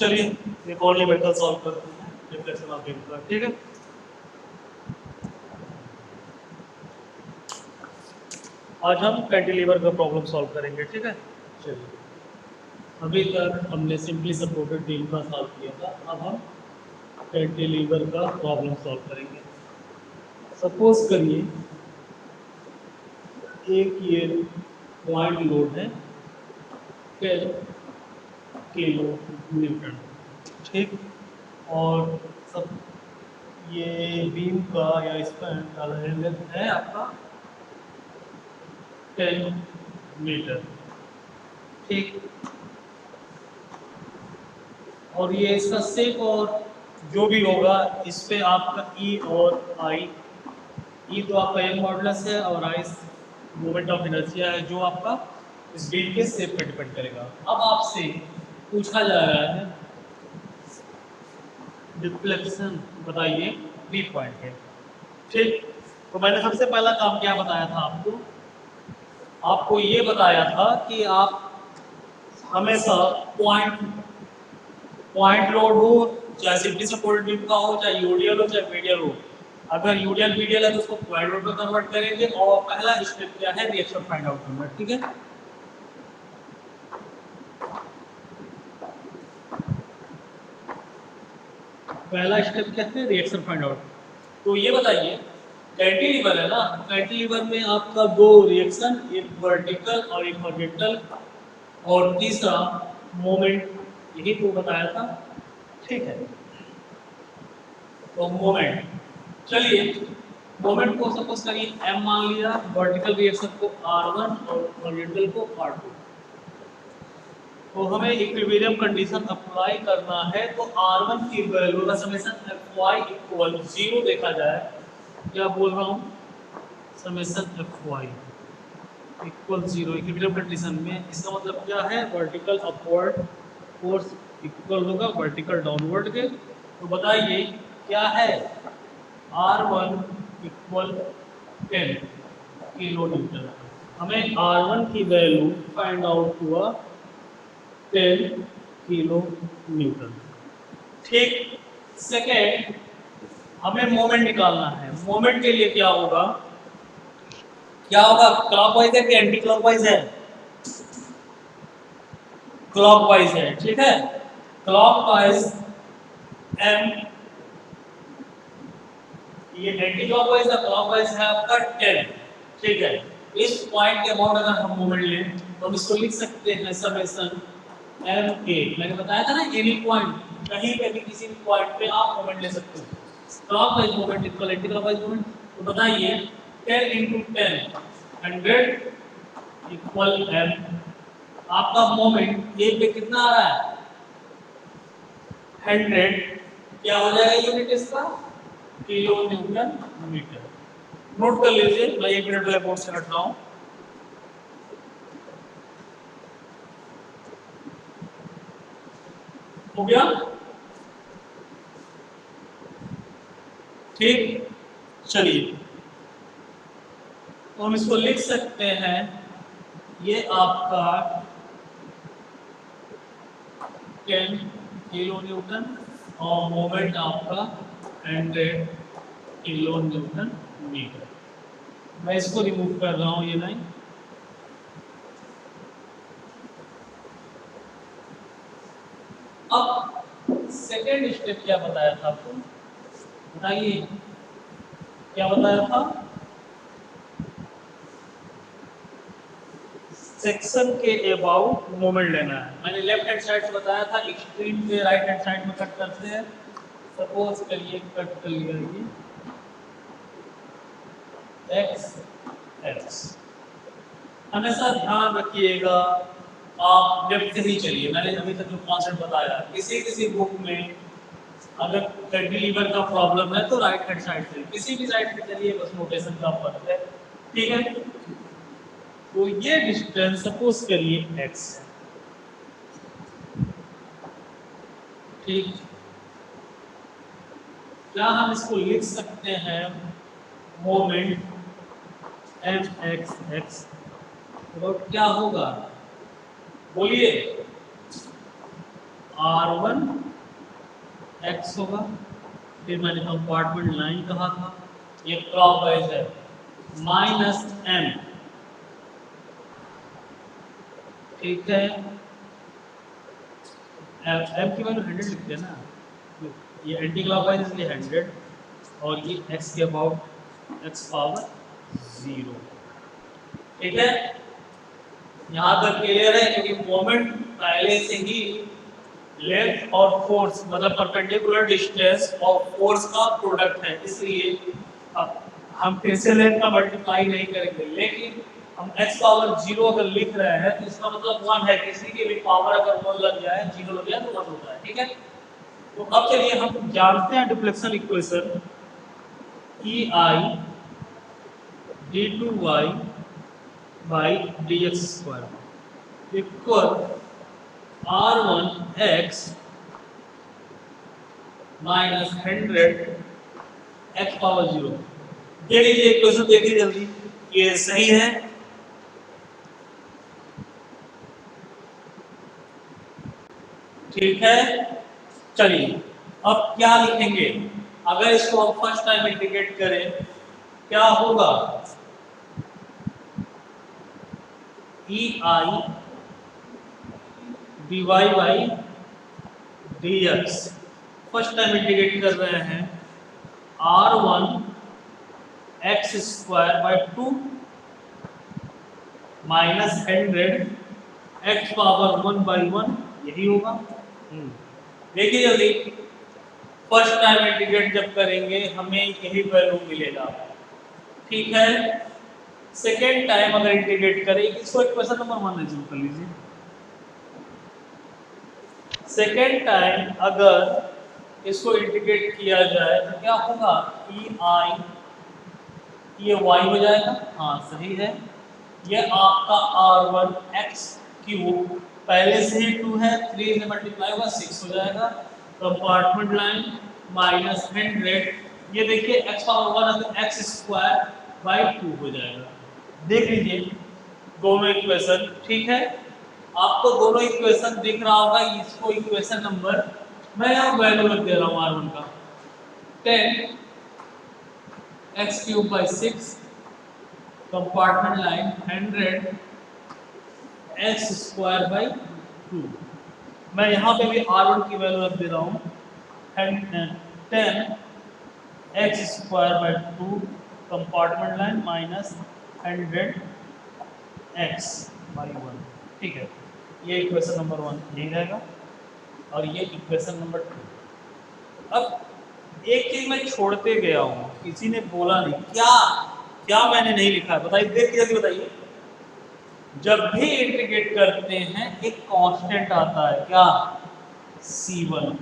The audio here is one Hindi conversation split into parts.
चलिए एक और न्यूमेरिकल सॉल्व करते हैं रिफ्लेक्शन ऑफ बीम का, ठीक है। आज हम कैंटिलीवर का प्रॉब्लम सॉल्व करेंगे, ठीक है। चलिए, अभी तक हमने सिंपली सपोर्टेड बीम का सॉल्व किया था, अब हम कैंटिलीवर का प्रॉब्लम सॉल्व करेंगे। सपोज करिए एक ये पॉइंट लोड है 10 किलो न्यूटन, ठीक। और सब ये बीम का या इसका लेंथ है आपका 10 मीटर, ठीक। और ये इसका सेक और जो भी होगा इस पे आपका ई और आई, ई तो आपका यंग मॉडुलस है और आई मोमेंट ऑफ इनर्शिया है, जो आपका इस बीम के शेप पे डिपेंड करेगा। अब आपसे पूछा जा रहा है डिफ्लेक्शन बताइए बी पॉइंट पे, ठीक। तो मैंने सबसे पहला काम क्या बताया था आपको, आपको ये बताया था कि आप हमेशा पॉइंट लोड हो, चाहे सिंपली सपोर्टेड बीम का हो, चाहे यूडियल हो, चाहे मीडियल हो। अगर यूडियल मीडियल है तो उसको पॉइंट लोड में कन्वर्ट करेंगे और पहला स्टेप क्या है, रिएक्शन फाइंड आउट करना, ठीक है। पहला स्टेप क्या है, रिएक्शन फाइंड आउट। तो ये बताइए कैंटिलीवर है ना, कैंटिलीवर में आपका दो रिएक्शन, एक वर्टिकल और एक हॉरिजॉन्टल, और तीसरा मोमेंट, यही तो बताया था, ठीक है। तो मोमेंट, चलिए मोमेंट को सपोज करिए m मान लिया, वर्टिकल रिएक्शन को r1 और हॉरिजॉन्टल को r2। तो हमें इक्विलिब्रियम कंडीशन अप्लाई करना है, तो r1 की वैल्यू का समेशन fy इक्वल 0 देखा जाए, क्या बोल रहा हूँ, summation fy equal 0 equilibrium condition में। इसका मतलब क्या है, वर्टिकल अपवर्ड फोर्स इक्वल होगा वर्टिकल डाउनवर्ड के। तो बताइए क्या है, R1 इक्वल 10 किलो न्यूटन। हमें R1 की वैल्यू फाइंड आउट हुआ 10 किलो न्यूटन, ठीक। सेकेंड, हमें मोमेंट निकालना है। मोमेंट के लिए क्या होगा, क्लॉकवाइज है कि एंटी क्लॉकवाइज है, क्लॉकवाइज है, ठीक है। क्लॉकवाइज m, ये एंटी क्लॉकवाइज है, क्लॉकवाइज है आपका 10, ठीक है। इस पॉइंट के अबाउट अगर हम मोमेंट लें तो हम इसको लिख सकते हैं समेशन m a। मैंने बताया था ना, एनी पॉइंट, कहीं पे भी किसी भी पॉइंट पे आप मोमेंट ले सकते हो, clockwise moment equal anti clockwise moment. तो बताइए 10 × 10 100 इक्वल m। आपका मोमेंट a पे कितना आ रहा है, 100, क्या हो जाएगा यूनिट इसका, किलो न्यूटन मीटर। नोट कर लीजिए, मैं 1 मिनट ब्लैक बोर्ड से हट रहा हूं। हो गया, ठीक। चलिए तो हम इसको लिख सकते हैं, ये आपका 10 किलो न्यूटन और मोमेंट आपका 100 किलो न्यूटन मीटर। मैं इसको रिमूव कर रहा हूं, ये लाइन। अब सेकेंड स्टेप क्या बताया था आपको, बताइए क्या बताया था, सेक्शन के अबाउट मोमेंट लेना है। मैंने लेफ्ट हैंड साइड से बताया था, एक्सट्रीम से राइट हैंड साइड में कट करते हैं। सपोज करिए कट कर लिया ये x। हमेशा ध्यान रखिएगा आप लेफ्ट से ही चलिए। मैंने अभी तक जो कॉन्सेप्ट बताया, किसी बुक में अगर कैंटिलीवर का प्रॉब्लम है तो राइट हैंड साइड से, किसी भी साइड से चलिए, बस नोटेशन का फर्क है, ठीक है। तो ये डिस्टेंस सपोज करिए x, ठीक। क्या हम इसको लिख सकते हैं, मोमेंट mx और क्या होगा, बोलिए, R1 x होगा, फिर मैंने कंपार्टमेंट लाइन कहा था, ये क्लॉकवाइज है, माइनस m, ठीक है, m की वैल्यू 100 लिखते हैं ना, ये एंटी क्लॉकवाइज इसलिए 100 और ये x के अबाउट x पावर 0, ठीक है। यहाँ तक क्लियर है, क्योंकि मोमेंट पहले से ही लेंथ और फोर्स मतलब परपेंडिकुलर डिस्टेंस और फोर्स का प्रोडक्ट है, इसलिए हम फिर से लेंथ का मल्टीप्लाई नहीं करेंगे, लेकिन हम x पावर 0 अगर लिख रहे हैं तो इसका मतलब 1 है, किसी की भी पावर अगर 1 लग जाए 0 लग जाए तो 1 होता है, ठीक है। तो अब चलिए हम जानते हैं deflection equation, EI d2y by dx square equal R1x minus 100 x power 0। देख लीजिए इक्वेशन, देखिए जल्दी, ये सही है, ठीक है। चलिए अब क्या लिखेंगे, अगर इसको हम फर्स्ट टाइम इंटीग्रेट करें क्या होगा, EI dy by dx, first time integrate कर रहे हैं, R1 x square by 2 minus 100 x power 1 by 1, यही होगा। देखिए जल्दी, फर्स्ट टाइम इंटीग्रेट जब करेंगे हमें यही वैल्यू मिलेगा, ठीक है। सेकेंड टाइम अगर इंटीग्रेट करें, इसको इक्वेशन नंबर 1 एज्यूम कर लीजिए, सेकेंड टाइम अगर इसको इंटीग्रेट किया जाए तो क्या होगा, EI, ये y हो जाएगा, हाँ सही है, ये आपका R1 x क्यूब पहले से ही 2 है, 3 से मल्टीप्लाई होगा 6 हो जाएगा, कंपार्टमेंट लाइन माइनस 100, ये देखिए x पावर 1 है तो x स्क्वायर बाई 2 हो जाएगा। देख लीजिए दोनों इक्वेशन, ठीक है, आपको दोनों इक्वेशन दिख रहा होगा, इसको इक्वेशन नंबर, मैं यहाँ वैल्यू रख दे रहा हूँ R1 का 10 x cube by 6 compartment line 100 x square by 2, मैं यहाँ पे भी R1 की वैल्यू रख दे रहा हूँ 10 x square by 2 compartment line minus 100 x by 1, ठीक है, ये इक्वेशन नंबर 1 यही रहेगा और ये इक्वेशन नंबर 2। अब एक चीज मैं छोड़ते गया हूँ, किसी ने बोला नहीं, क्या क्या मैंने नहीं लिखा है बताइए, देख के जल्दी बताइए। जब भी इंटीग्रेट करते हैं एक कांस्टेंट आता है, क्या, C1,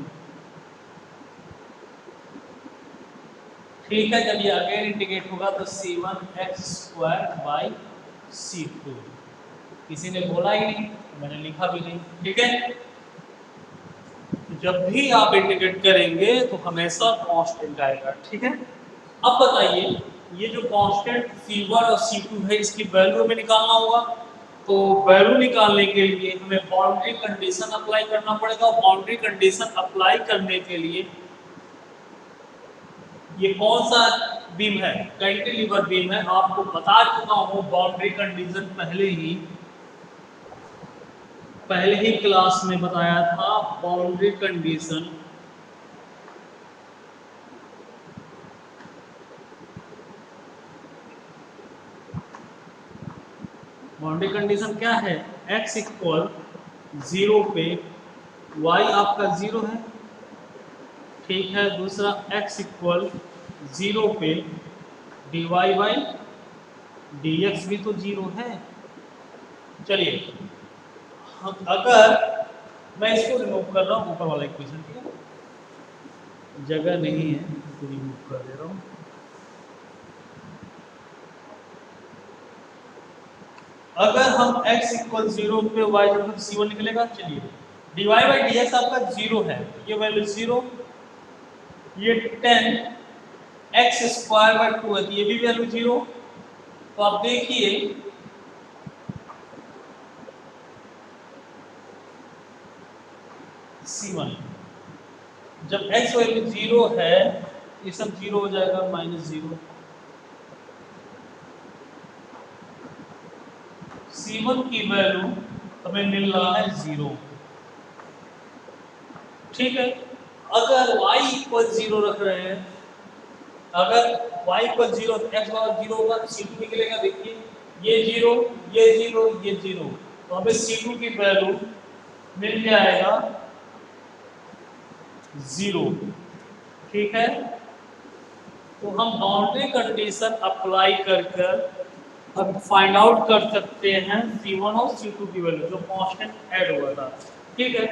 ठीक है, जब ये अगेन इंटीग्रेट होगा तो C1 x square by C2, किसी ने बोला ही नहीं, मैंने लिखा भी नहीं, ठीक है। जब भी आप इंटीग्रेट करेंगे तो हमेशा कांस्टेंट आएगा, ठीक है। अब बताइए, ये जो कांस्टेंट C1 और C2 है इसकी वैल्यू हमें निकालना होगा, तो वैल्यू निकालने के लिए हमें बाउंड्री कंडीशन अप्लाई करना पड़ेगा, और बाउंड्री कंडीशन अप्लाई करने के लिए ये कौन सा बीम है, कैंटिलीवर बीम है, आपको बता चुका हूँ बाउंड्री कंडीशन पहले ही क्लास में बताया था। बाउंड्री कंडीशन क्या है, x इक्वल 0 पे y आपका 0 है, ठीक है, दूसरा x इक्वल 0 पे dy बाई dx भी तो 0 है। चलिए हम अगर मैं इसको रिमूव कर रहा हूँ ऊपर वाला इक्वेशन, ठीक है, जगह नहीं है तो रिमूव कर दे रहा हूँ। अगर हम x इक्वल 0 पे y इक्वल C1 निकलेगा, चलिए dy बाई dx आपका 0 है, ये वैल्यू 0, ये 10 x स्क्वायर बाई 2 है, ये भी वैल्यू 0, तो आप देखिए C1। जब x वैल्यू 0 है ये सब 0 हो जाएगा, -0। C1 की वैल्यू हमें मिल रहा है 0। ठीक है, अगर y इक्वल 0 रख रहे हैं, अगर y इक्वल 0 तो x बराबर 0 होगा, तो C2 निकलेगा। देखिए ये 0, ये 0, ये 0, तो हमें C2 की वैल्यू मिल जाएगा 0। ठीक है, तो हम बाउंड्री कंडीशन अप्लाई कर अब फाइंड आउट कर सकते हैं C1 और C2 की वैल्यू, जो कांस्टेंट ऐड हुआ था। ठीक है,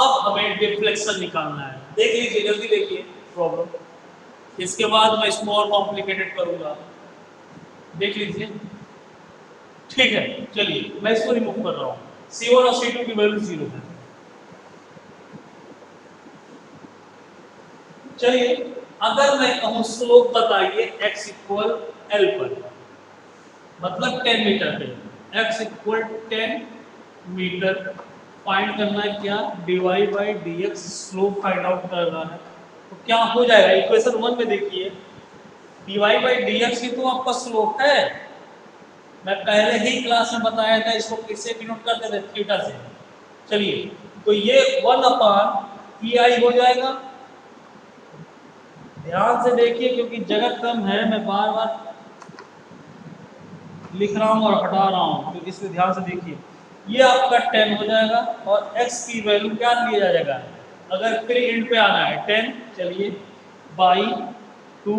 अब हमें डिफ्लेक्शन निकालना है। देख लीजिए, जल्दी देखिए प्रॉब्लम, इसके बाद मैं इसको और कॉम्प्लिकेटेड करूंगा। देख लीजिए। ठीक है, चलिए मैं इसको रिमूव कर रहा हूँ। C1 और C2 की वैल्यू 0 है। चलिए, अगर मैं कहूँ स्लोप बताइए x इक्वल L पर, मतलब 10 मीटर पे, x इक्वल 10 मीटर फाइंड करना है। क्या? dy by dx slope find out करना है। तो क्या हो जाएगा, इक्वेशन 1 में देखिए, dy बाई dx ही तो आपका स्लोप है। मैं पहले ही क्लास में बताया था, इसको किससे डिनोट करते थे? थीटा से। चलिए, तो ये 1 अपान ei हो जाएगा। ध्यान से देखिए, क्योंकि जगह कम है, मैं बार बार लिख रहा हूँ और हटा रहा हूँ, तो इसलिए ध्यान से देखिए। ये आपका 10 हो जाएगा और x की वैल्यू क्या लिया जाएगा? अगर फिर इंड पे आना है 10, चलिए बाई 2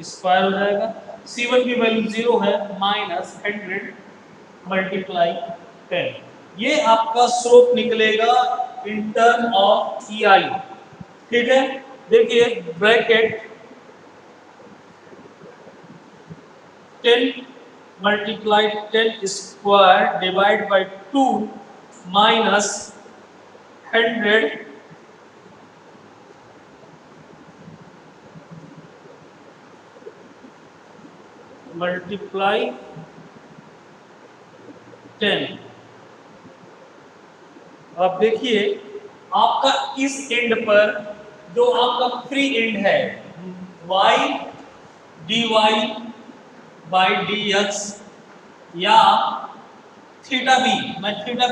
स्क्वायर हो जाएगा। C1 की वैल्यू 0 है, -100 मल्टीप्लाई 10। ये आपका स्लोप निकलेगा इन टर्म ऑफ EI। ठीक है, देखिए bracket 10 multiply 10 square divide by 2 minus 100 multiply 10। अब देखिए, आपका इस एंड पर जो आपका फ्री एंड है, y dy बाई dx या थीटा बी, मैं थीटा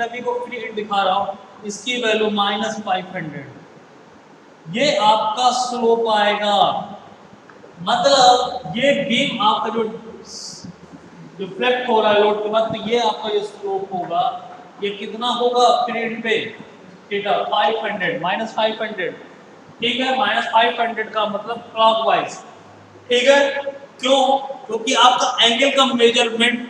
बी को फ्री एंड दिखा रहा हूं, इसकी वैल्यू -500। ये आपका स्लोप आएगा। मतलब ये बीम आपका जो रिफ्लेक्ट हो रहा है लोड के बाद, तो ये आपका जो स्लोप होगा, ये कितना होगा पीरियड पे? थीटा 500 -500। ठीक है, -500 का मतलब क्लॉकवाइज। ठीक है, क्यों? क्योंकि आपका एंगल का मेजरमेंट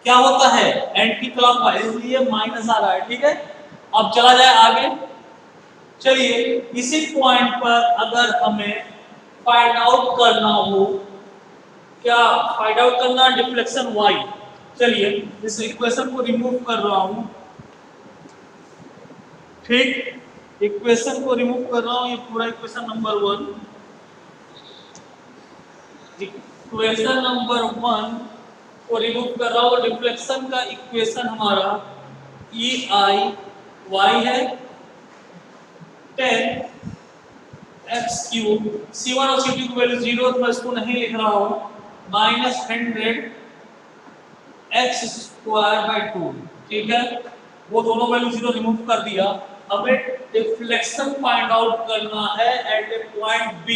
क्या होता है? एंटी क्लॉकवाइज, इसलिए माइनस आ रहा है। ठीक है, अब चला जाए आगे। चलिए, इसी पॉइंट पर अगर हमें फाइंड आउट करना हो, क्या फाइंड आउट करना? Deflection y। चलिए, इस इक्वेशन को रिमूव कर रहा हूं। ठीक, इक्वेशन को रिमूव कर रहा हूं, ये पूरा इक्वेशन नंबर 1। इक्वेशन नंबर 1 को रिमूव कर रहा हूं। डिफ्लेक्शन का इक्वेशन हमारा EI y है 10 x क्यूब। C1 और C2 की वैल्यू 0, तो मैं इसको नहीं लिख रहा हूं, -100 x स्क्वायर बाई 2। ठीक है, वो दोनों वैल्यू 0 रिमूव कर दिया। हमें डिफ्लेक्शन फाइंड आउट करना है एट ए पॉइंट B।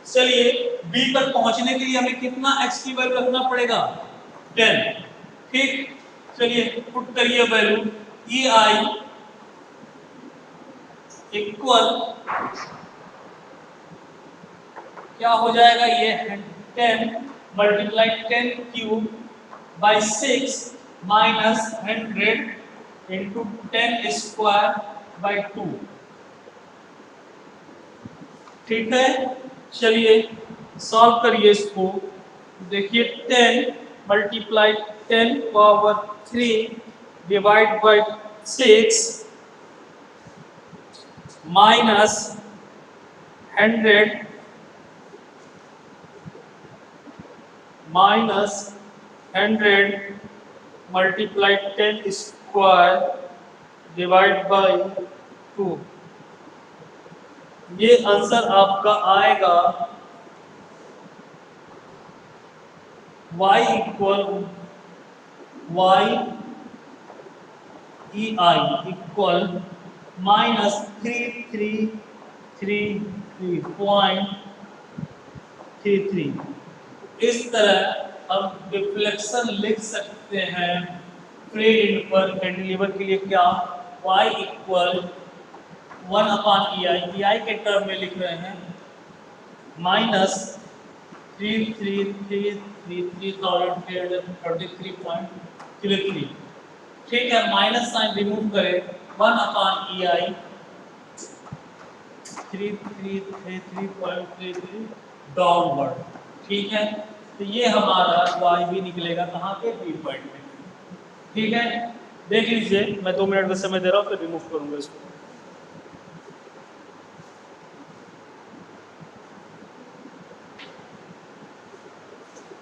चलिए, B पर पहुंचने के लिए हमें कितना x की वैल्यू रखना पड़ेगा? 10। ठीक, चलिए पुट करिए वैल्यू। EI इक्वल क्या हो जाएगा? ये 10 multiply 10 cube by 6 minus 100 into 10 square by 2। ठीक है, चलिए सॉल्व करिए इसको। देखिए 10 multiply 10 power 3 divide by 6 minus 100 multiply 10 square divide by 2। ये आंसर आपका आएगा y equal y E I equal -3333.33। इस तरह हम डिफ्लेक्शन लिख सकते हैं फ्री एंड पर कैंटिलीवर के लिए क्या y इक्वल 1/ei के टर्म में लिख रहे हैं -333333.33। ठीक है, माइनस साइन रिमूव करें 1/ei 3333.33 डाउनवर्ड। ठीक है, तो ये हमारा y भी निकलेगा कहाँ पे बी पॉइंट में। ठीक है, देख लीजिए, मैं 2 मिनट का समय दे रहा हूँ, फिर रिमूव करूंगा इसको।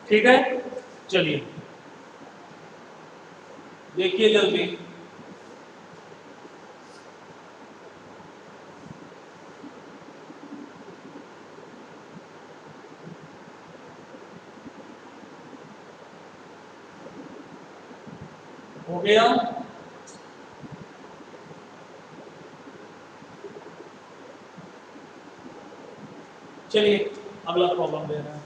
ठीक है, चलिए देखिए जल्दी। हो गया? चलिए अगला प्रॉब्लम दे रहे हैं।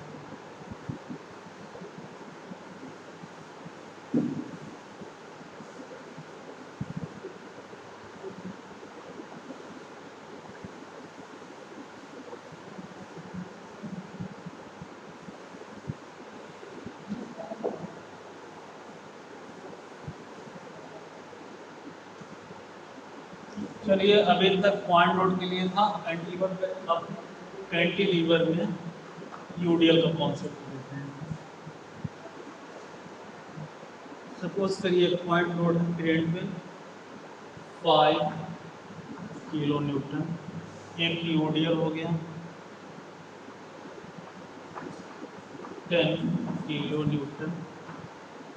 चलिए, अभी तक पॉइंट नोट के लिए था कैंटिलीवर पे, अब कैंटिलीवर में यूडीएल का कॉन्सेप्ट देते हैं। सपोज करिए पॉइंट नोट क्रिएट में 5 किलो न्यूटन, एक यूडीएल हो गया 10 किलो न्यूटन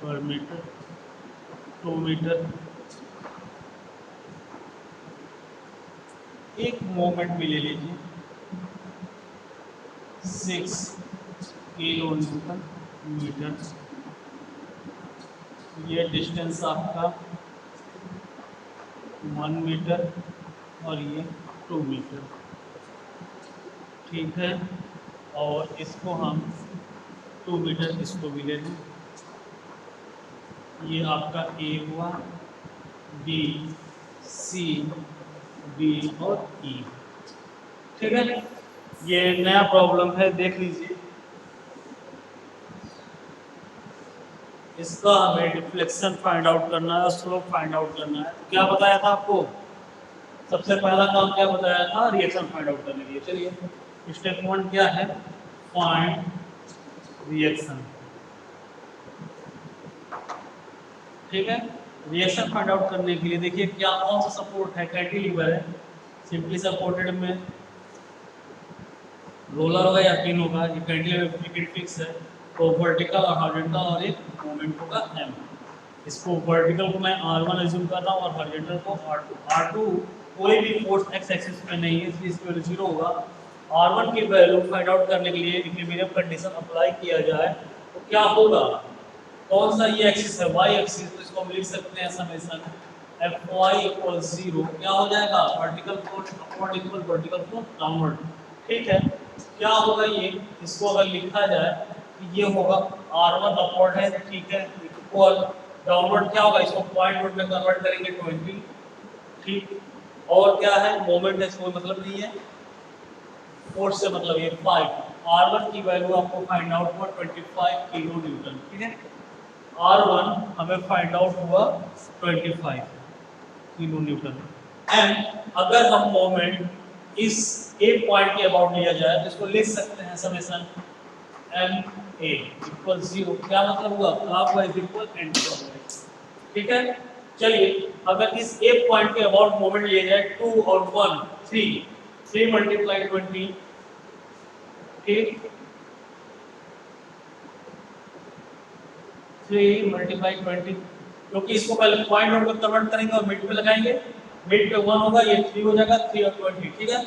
पर मीटर 2 मीटर। एक मोमेंट भी ले लीजिए 6 किलो न्यूटन मीटर। ये डिस्टेंस आपका 1 मीटर और ये 2 मीटर। ठीक है, और इसको हम 2 मीटर इसको भी ले लें। ये आपका ए हुआ, बी, सी, डी और ई। ठीक है, ये नया प्रॉब्लम है, देख लीजिए। इसका हमें डिफ्लेक्शन फाइंड आउट करना है और स्लोप फाइंड आउट करना है। तो क्या बताया था आपको? सबसे पहला काम क्या बताया था? रिएक्शन फाइंड आउट करने के लिए। चलिए स्टेप 1 क्या है? Find reaction. ठीक है, रिएक्शन फाइंड आउट करने के लिए देखिए क्या कौन सा सपोर्ट है, कैंटिलीवर है, सिंपली सपोर्टेड में रोलर होगा या पिन होगा, ये कैंटिलीवर फिक्स है, तो वर्टिकल और हॉरिजॉन्टल और एक मोमेंट होगा m। इसको वर्टिकल को मैं r1 अज्यूम करता हूँ और हॉरिजॉन्टल को r2। r2 कोई भी फोर्स x एक्सिस पे नहीं है, इसलिए इसकी वैल्यू 0 होगा। r1 की वैल्यू फाइंड आउट करने के लिए इक्विलिब्रियम कंडीशन अप्लाई किया जाए तो क्या होगा? कौन सा ये एक्सिस है? y एक्सिस, तो इसको हम लिख सकते हैं समेशन Fy = 0। क्या हो जाएगा? Vertical force upward equal vertical force downward. ठीक है, क्या होगा ये? इसको अगर लिखा जाए तो ये होगा r1 अपवर्ड है, ठीक है, इक्वल डाउनवर्ड क्या होगा? इसको पॉइंट नोट में कन्वर्ट करेंगे 20। ठीक, और क्या है? मोमेंट है, कोई मतलब नहीं है, फोर्स से मतलब ये 5। r1 की वैल्यू आपको फाइंड आउट हुआ 25 किलो न्यूटन। ठीक है, r1 हमें फाइंड आउट हुआ 25 किलो न्यूटन। एंड अगर हम मोमेंट इस ए पॉइंट के अबाउट लिया जाए तो इसको लिख सकते हैं समेशन एम ए इक्वल 0। क्या मतलब हुआ? Clockwise equal anti clockwise. ठीक है, चलिए अगर इस ए पॉइंट के अबाउट मोमेंट लिया जाए 2 और 1 3 3 मल्टीप्लाई 20। ठीक, 3 मल्टीप्लाई 20, क्योंकि इसको पहले पॉइंट नोट में कन्वर्ट करेंगे और मिड पे लगाएंगे। मिड पे 1 होगा, ये 3 हो जाएगा, 3 और 20, ठीक है।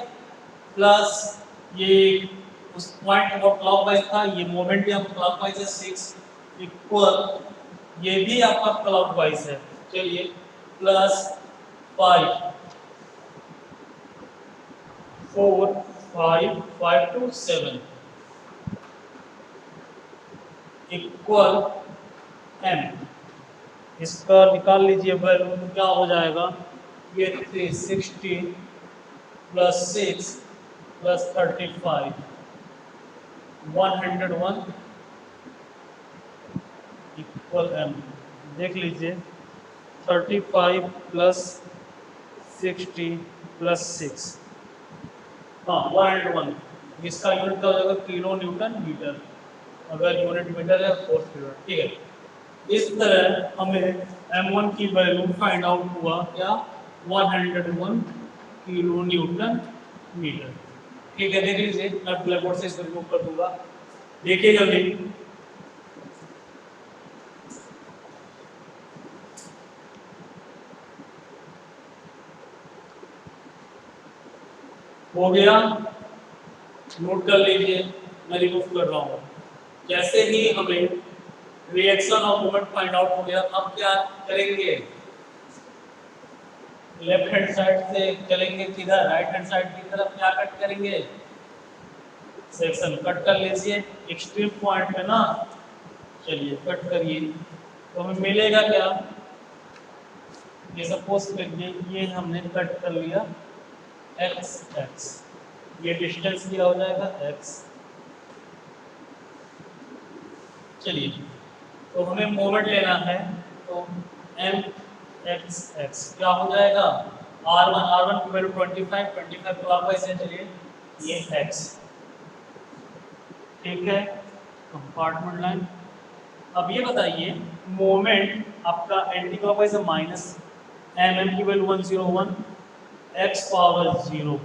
प्लस ये उस पॉइंट और क्लॉकवाइज था, ये मोमेंट भी आपका क्लॉकवाइज है 6 इक्वल, ये भी आपका क्लॉकवाइज है। चलिए प्लस 5 4 5 5 to 7 इक्वल m। इसका निकाल लीजिए वैल्यू, तो क्या हो जाएगा, ये 360 प्लस 6 प्लस 35 101 इक्वल m। देख लीजिए 35 प्लस 60 प्लस 6, हाँ 101, इसका यूनिट क्या हो जाएगा, किलो न्यूटन मीटर, अगर यूनिट मीटर है फोर्स किलो, ठीक है। इस तरह हमें m1 की वैल्यू फाइंड आउट हुआ क्या, 101 किलो न्यूटन मीटर, ठीक है। देख लीजिए, मैं ब्लैक बोर्ड से इसको रिमूव कर दूंगा, देखिए जल्दी। हो गया, नोट कर लीजिए, मैं रिमूव कर रहा हूँ। जैसे ही हमें रिएक्शन और मोमेंट फाइंड आउट हो गया, अब क्या करेंगे, लेफ्ट हैंड साइड से चलेंगे, किधर, राइट हैंड साइड की तरफ, क्या कट करेंगे, सेक्शन कट कर लीजिए एक्सट्रीम पॉइंट पे ना, चलिए कट करिए, तो हमें मिलेगा क्या, ये सपोज करिए ये हमने कट कर लिया एक्स एक्स, ये डिस्टेंस क्या हो जाएगा एक्स। चलिए, तो हमें मोमेंट लेना है, तो एम एक्स एक्स क्या हो जाएगा, r1 की वैल्यू 25 क्लॉकवाइज है, चलिए ये x, ठीक है, कंपार्टमेंट लाइन। अब ये बताइए, मोमेंट आपका एंटी क्लॉकवाइज है माइनस एम की वैल्यू 101 x पावर 0,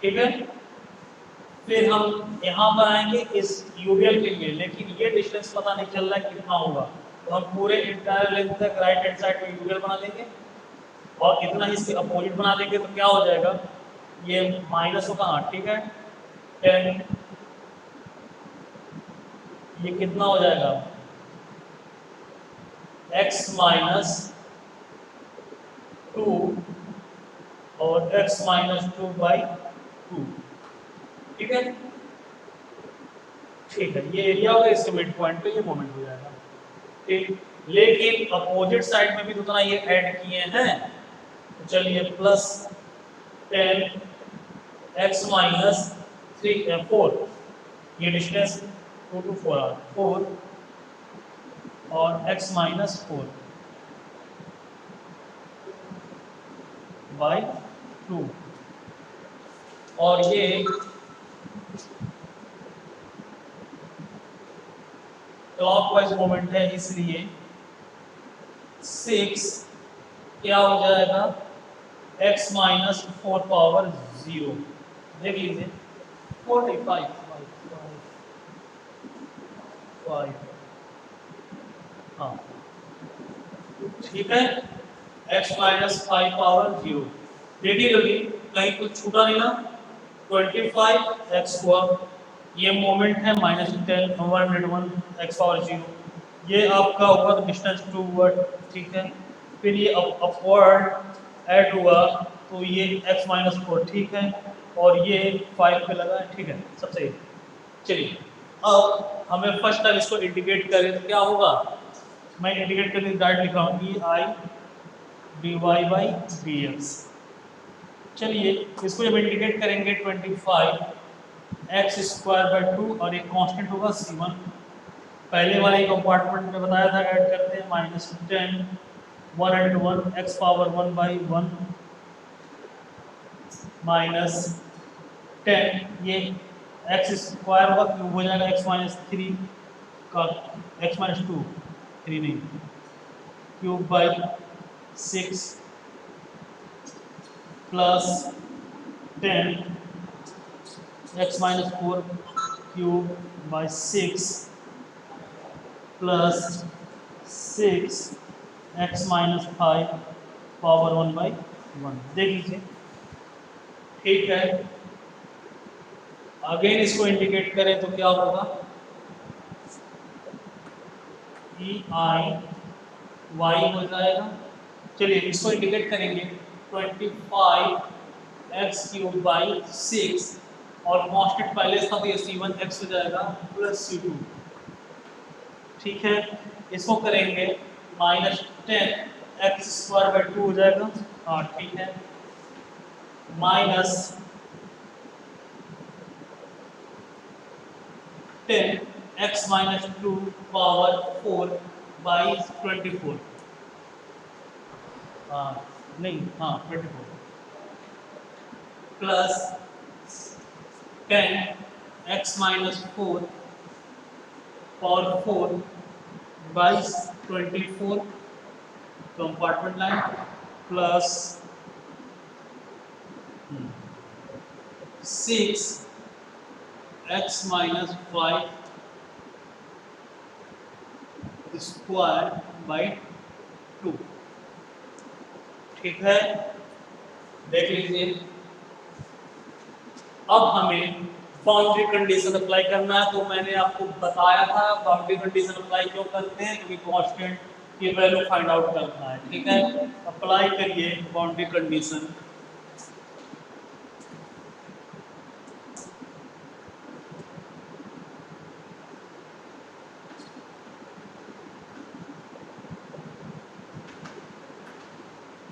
ठीक है। फिर हम यहाँ पर आएंगे इस यूबीएल के लिए, लेकिन ये डिस्टेंस पता नहीं चल रहा है कितना होगा, तो हम पूरे इंटायर लेंथ तक राइट हैंड साइड में यूबीएल बना देंगे और इतना ही इसके अपोजिट बना देंगे, तो क्या हो जाएगा, ये माइनस होगा, हाँ ठीक है, 10, ये कितना हो जाएगा x माइनस 2 और x माइनस 2/2, ठीक है। ठीक है, ये एरिया होगा, इसके मिड पॉइंट पे ये मोमेंट हो जाएगा, ठीक। लेकिन अपोजिट साइड में भी तो उतना ये ऐड किए हैं, तो चलिए प्लस 10 x माइनस 4, ये डिस्टेंस 2 to 4 और x माइनस 4/2, और ये क्लॉकवाइज मोमेंट है, इसलिए 6 क्या हो जाएगा, x माइनस 4 पावर 0, देख लीजिए 45 हाँ ठीक है, x माइनस 5 पावर 0, देखिए जल्दी कहीं कुछ छूटा नहीं ना, 25 x हुआ, ये मोमेंट है -10 101 x पावर 0, ये आपका होगा तो डिस्टेंस 2 वर्ड, ठीक है। फिर ये अपवर्ड ऐड हुआ, तो ये x माइनस 4, ठीक है, और ये 5 पे लगा है, ठीक है, सब सही। चलिए, अब हमें फर्स्ट टाइम इसको इंटीग्रेट करें तो क्या होगा, मैं इंटीग्रेट करके डायरेक्ट लिख रहा हूँ ei/dy/dx। चलिए इसको जब इंटीग्रेट करेंगे 25 x²/2 और एक कांस्टेंट होगा c1, पहले वाले कंपार्टमेंट में बताया था, ऐड करते हैं -10 101 x पावर 1/1 माइनस 10, ये x² होगा, क्यूब हो जाएगा x माइनस 3 का, x माइनस 2 3 नहीं, cube by 6 plus 10 x minus 4 cube by 6 plus 6 x minus 5 power 1/1 देख लीजिए। ठीक है, अगेन इसको इंडिकेट करें तो क्या होगा, ई आई वाई हो जाएगा। चलिए इसको इंडिकेट करेंगे 25x³ बाई 6 और कांस्टेंट पहले था तो ये C1 x हो जाएगा प्लस C2। ठीक है, इसको करेंगे -10x² बाई 2 हो जाएगा। हाँ ठीक है, माइनस 10x-2 पावर 4/24। हाँ नहीं, हाँ 24 plus 10x-4 power 4/24 compartment line plus 6x-5 square by 2। ठीक है, देख लीजिए। अब हमें बाउंड्री कंडीशन अप्लाई करना है। तो मैंने आपको बताया था बाउंड्री कंडीशन अप्लाई क्यों करते हैं, क्योंकि कांस्टेंट की वैल्यू फाइंड आउट करना है। ठीक है, अप्लाई करिए boundary condition.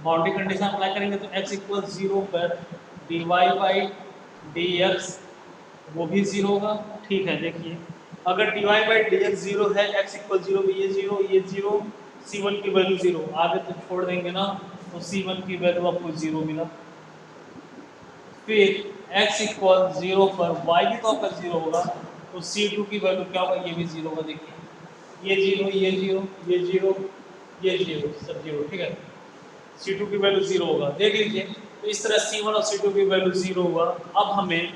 Boundary condition apply करेंगे तो x = 0 पर dy बाई dx वो भी 0 होगा। ठीक है, देखिए अगर dy बाई dx 0 है, x = 0 भी ये 0, ये 0, c1 की वैल्यू 0, आगे तो छोड़ देंगे ना तो c1 की वैल्यू आपको 0 मिला। फिर x = 0 पर y भी तो आपका 0 होगा, तो c2 की वैल्यू क्या होगा, ये भी 0 होगा। देखिए ये 0, ये 0, ये 0, ये 0, सब 0। ठीक है, C2 की वैल्यू 0 होगा। देख लीजिए, तो इस तरह C1 और C2 की वैल्यू 0 हुआ। अब हमें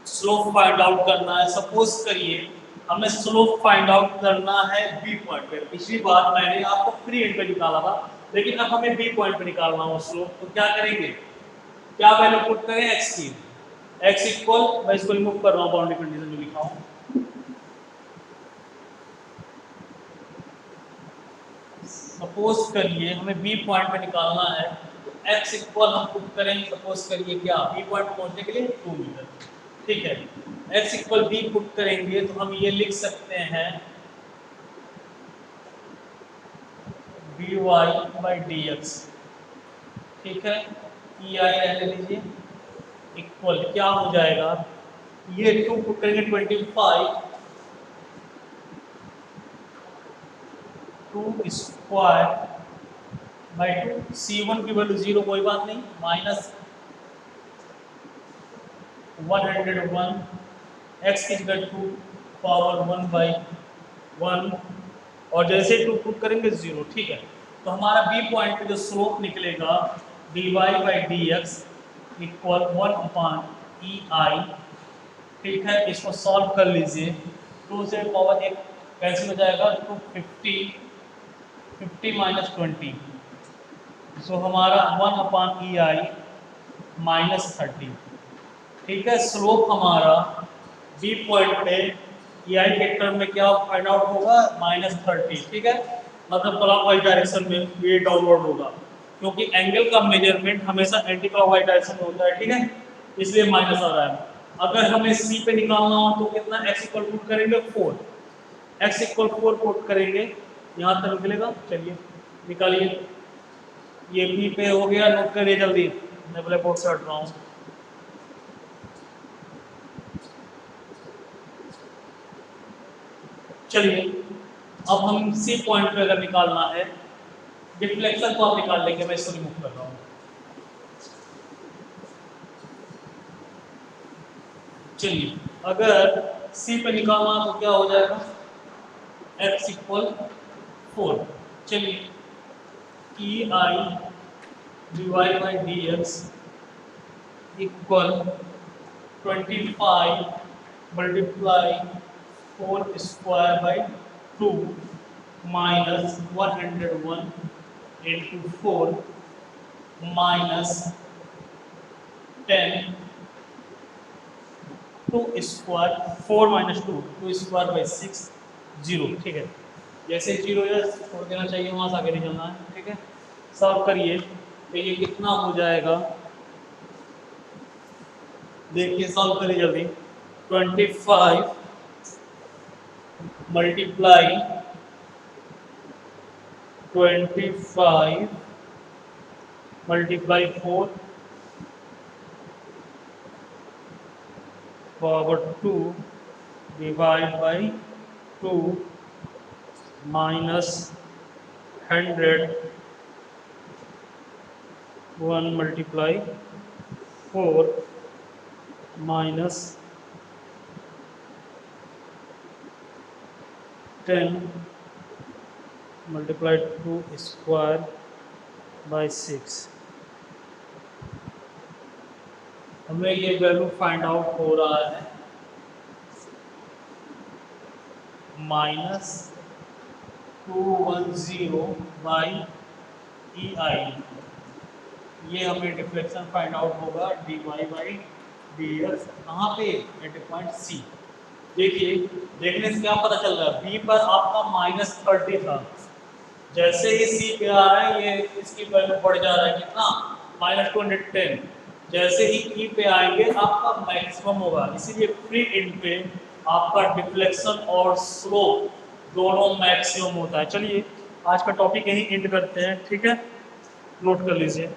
स्लोप फाइंड आउट करना है। सपोज करिए हमें स्लोप फाइंड आउट करना है बी पॉइंट पे। पिछली बार मैंने आपको फ्री एंड पे निकाला था, लेकिन अब हमें बी पॉइंट पे निकालना हो स्लोप। तो क्या करेंगे, क्या वैल्यू पुट करें x की। x इक्वल, मैं इसको रिमूव कर रहा हूँ बाउंड्री कंडीशन जो लिखा हूँ। सपोज करिए हमें बी पॉइंट पे निकालना है, तो x इक्वल हम पुट करें, सपोज करिए क्या, बी पॉइंट पहुंचने के लिए 2 मीटर। ठीक है, x इक्वल बी पुट करेंगे तो हम ये लिख सकते हैं dy बाई dx। ठीक है, ई आई रहने लीजिए, इक्वल क्या हो जाएगा, ये 2 पुट करेंगे 25 2 स्क्वायर बाई 2। C1 की वैल्यू 0, कोई बात नहीं, माइनस 101 x की जगह 2 पावर 1/1 और जैसे 2 पुट करेंगे 0। ठीक है, तो हमारा बी पॉइंट पे जो स्लोप निकलेगा dy by dx equal 1/ei। ठीक है, इसको सॉल्व कर लीजिए। 2 से पावर 1 कैंसिल हो जाएगा, 50 माइनस 20, सो हमारा 1/ei -30। ठीक है, स्लोप हमारा बी पॉइंट पे ई आई के टर्म में क्या फाइंड आउट होगा, -30। ठीक है, मतलब क्लॉकवाइज डायरेक्शन में ये डाउनवर्ड होगा, क्योंकि एंगल का मेजरमेंट हमेशा एंटी क्लॉकवाइज डायरेक्शन में होता है। ठीक है, इसलिए माइनस आ रहा है। अगर हमें सी पे निकालना हो तो कितना, x इक्वल पुट करेंगे 4, x इक्वल 4 पुट करेंगे, यहाँ तक निकलेगा। चलिए निकालिए, ये बी पे हो गया, नोट करिए जल्दी, मैं ब्लैक बोर्ड से हट रहा हूँ। चलिए अब हम सी पॉइंट पे अगर निकालना है, डिफ्लेक्शन को आप निकाल लेंगे, मैं इसको रिमूव कर रहा हूँ। चलिए अगर सी पे निकालना तो क्या हो जाएगा, x इक्वल 4। चलिए ई आई D Y by D X equal 25 multiply 4 square by 2 minus 101 into 4 minus 10 two square 4 minus 2 square by 6 zero. ठीक है, जैसे जीरो या छोड़ देना चाहिए, वहां से आगे नहीं चलना है। ठीक है, सॉल्व करिए तो ये कितना हो जाएगा, देखिए सॉल्व करिए जल्दी। 25 multiply 25 multiply 4 power 2 divide by 2 minus 100 1 multiply 4 minus 10 multiply 2 square by 6। हमें ये वैल्यू फाइंड आउट हो रहा है माइनस 210 बाई ई आई। ये हमें डिफ्लेक्शन फाइंड आउट होगा d Y by D x, कहाँ पे, एट पॉइंट सी। देखिए, देखने से क्या पता चल रहा है, बी पर आपका -30 था, जैसे ही सी पे आ रहा है ये इसकी वैल्यू बढ़ जा रहा है, कितना, -210। जैसे ही ई पे आएंगे आपका मैक्सिमम होगा, इसीलिए फ्री इंड पे आपका डिफ्लेक्शन और स्लोप दोनों मैक्सिमम होता है। चलिए आज का टॉपिक यहीं एंड करते हैं, ठीक है, नोट कर लीजिए।